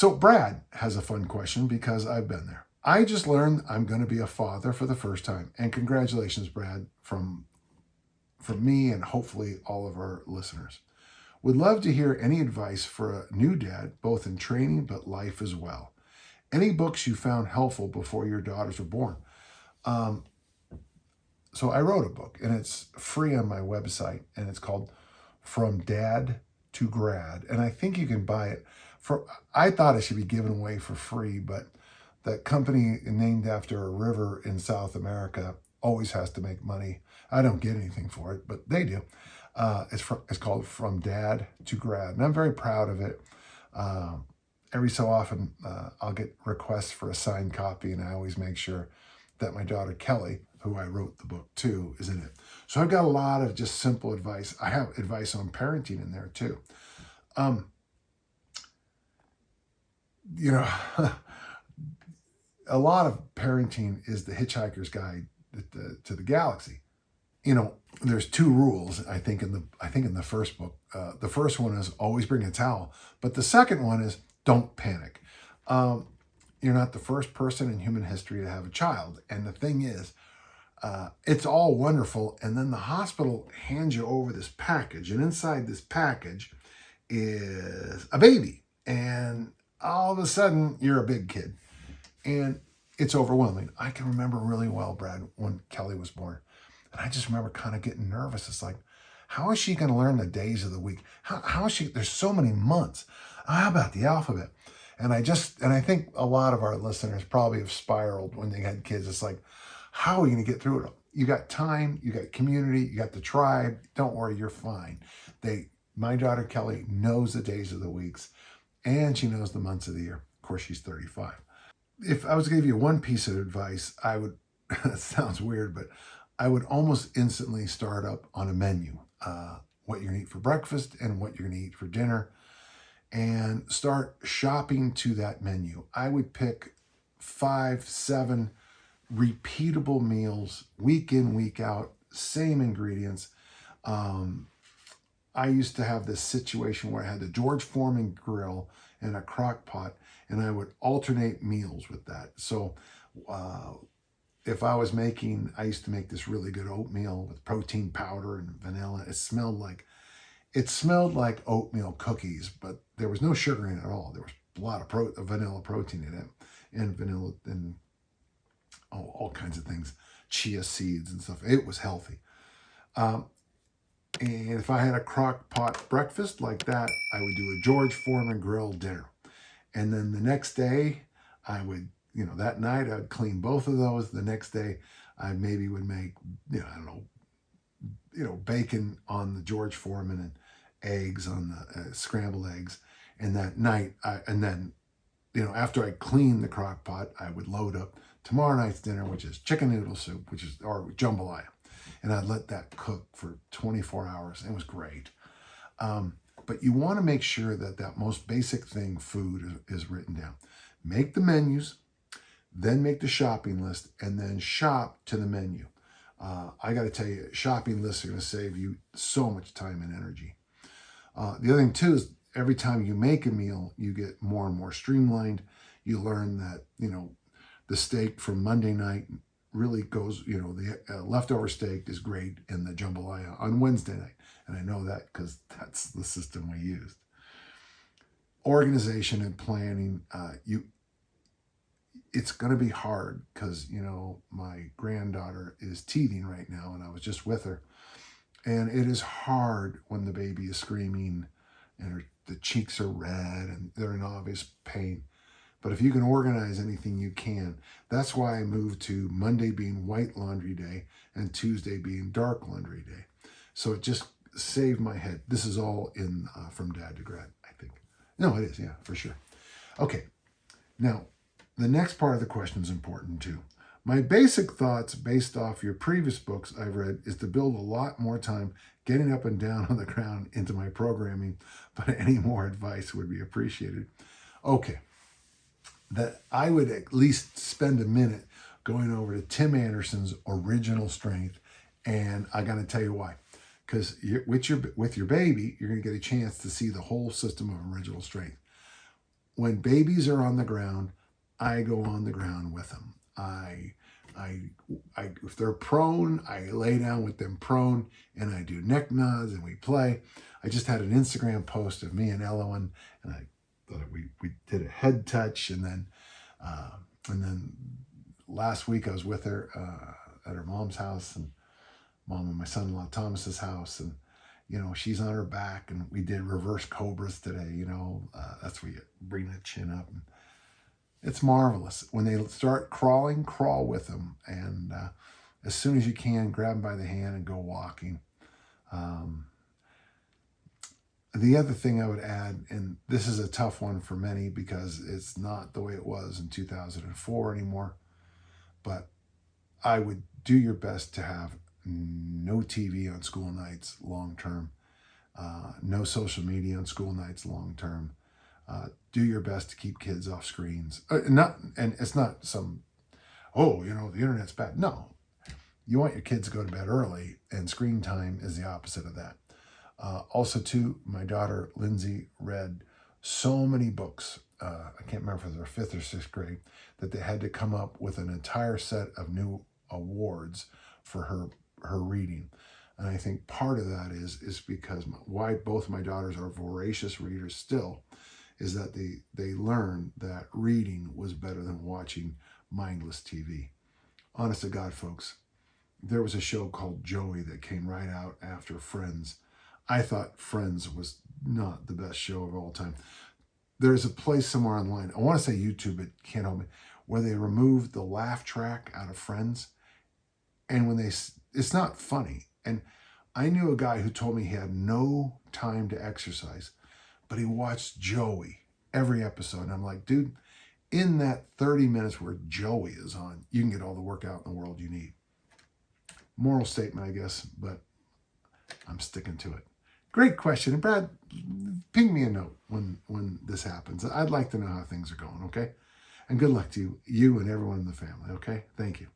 So Brad has a fun question because I've been there. I just learned I'm going to be a father for the first time. And congratulations, Brad, from me and hopefully all of our listeners. Would love to hear any advice for a new dad, both in training but life as well. Any books you found helpful before your daughters were born? So I wrote a book, and it's free on my website, and it's called From Dad to Grad. And I think you can buy it for, I thought it should be given away for free, but that company named after a river in South America always has to make money. I don't get anything for it, but they do. It's called From Dad to Grad, and I'm very proud of it. Every so often, I'll get requests for a signed copy, and I always make sure that my daughter Kelly, who I wrote the book to, is in it. So I've got a lot of just simple advice. I have advice on parenting in there too. You know, a lot of parenting is the Hitchhiker's Guide to the Galaxy. You know, there's two rules, I think in the first book. The first one is always bring a towel, but the second one is don't panic. You're not the first person in human history to have a child, and the thing is, it's all wonderful, and then the hospital hands you over this package, and inside this package is a baby, and all of a sudden you're a big kid, and it's overwhelming. I can remember really well, Brad, when Kelly was born. And I just remember kind of getting nervous. It's like, how is she going to learn the days of the week? How is she? There's so many months. How about the alphabet? And I think a lot of our listeners probably have spiraled when they had kids. It's like, how are you going to get through it? You got time, you got community, you got the tribe. Don't worry, you're fine. My daughter Kelly knows the days of the weeks, and she knows the months of the year. Of course, she's 35. If I was to give you one piece of advice, I would, it sounds weird, but I would almost instantly start up on a menu, what you're going to eat for breakfast and what you're going to eat for dinner, and start shopping to that menu. I would pick 5, 7 repeatable meals, week in, week out, same ingredients. I used to have this situation where I had the George Foreman grill and a crock pot, and I would alternate meals with that. So if I was I used to make this really good oatmeal with protein powder and vanilla. It smelled like oatmeal cookies, but there was no sugar in it at all. There was a lot of vanilla protein in it, and vanilla and all kinds of things, chia seeds and stuff. It was healthy. And if I had a crock pot breakfast like that, I would do a George Foreman grill dinner. And then the next day, I would, that night I'd clean both of those. The next day, I maybe would make, bacon on the George Foreman and eggs on the scrambled eggs. And that night, after I cleaned the crock pot, I would load up tomorrow night's dinner, which is chicken noodle soup, or jambalaya. And I'd let that cook for 24 hours. It was great. But you want to make sure that most basic thing, food, is written down. Make the menus, then make the shopping list, and then shop to the menu. I got to tell you, shopping lists are going to save you so much time and energy. The other thing, too, is every time you make a meal, you get more and more streamlined. You learn that, the steak from Monday night really goes, the leftover steak is great in the jambalaya on Wednesday night. And I know that because that's the system we used. Organization and planning, it's going to be hard because, my granddaughter is teething right now, and I was just with her. And it is hard when the baby is screaming and the cheeks are red and they're in obvious pain. But if you can organize anything, you can. That's why I moved to Monday being white laundry day and Tuesday being dark laundry day. So it just saved my head. This is all in From Dad to Grad, I think. No, it is. Yeah, for sure. Okay. Now, the next part of the question is important too. My basic thoughts based off your previous books I've read is to build a lot more time getting up and down on the ground into my programming, but any more advice would be appreciated. Okay. That I would at least spend a minute going over to Tim Anderson's Original Strength, and I got to tell you why. Because with your baby, you're going to get a chance to see the whole system of Original Strength. when babies are on the ground, I go on the ground with them. If they're prone, I lay down with them prone, and I do neck nods, and we play. I just had an Instagram post of me and Elowen, and I thought we did a head touch, and then last week I was with her at her mom's house, and mom and my son-in-law Thomas's house, and she's on her back, and we did reverse cobras today. That's where you bring the chin up. And it's marvelous. When they start crawling, crawl with them. And as soon as you can, grab them by the hand and go walking. The other thing I would add, and this is a tough one for many because it's not the way it was in 2004 anymore, but I would do your best to have no TV on school nights long term, no social media on school nights long term. Do your best to keep kids off screens. And it's not some, the internet's bad. No, you want your kids to go to bed early, and screen time is the opposite of that. Also, too, my daughter Lindsay read so many books. I can't remember if it was her 5th or 6th grade, that they had to come up with an entire set of new awards for her reading. And I think part of that is because why both my daughters are voracious readers still, is that they learned that reading was better than watching mindless TV. Honest to God, folks, there was a show called Joey that came right out after Friends. I thought Friends was not the best show of all time. There's a place somewhere online, I want to say YouTube, it can't help me, where they removed the laugh track out of Friends. And it's not funny. And I knew a guy who told me he had no time to exercise, but he watched Joey every episode. And I'm like, dude, in that 30 minutes where Joey is on, you can get all the workout in the world you need. Moral statement, I guess, but I'm sticking to it. Great question. And Brad, ping me a note when this happens. I'd like to know how things are going, okay? And good luck to you and everyone in the family, okay? Thank you.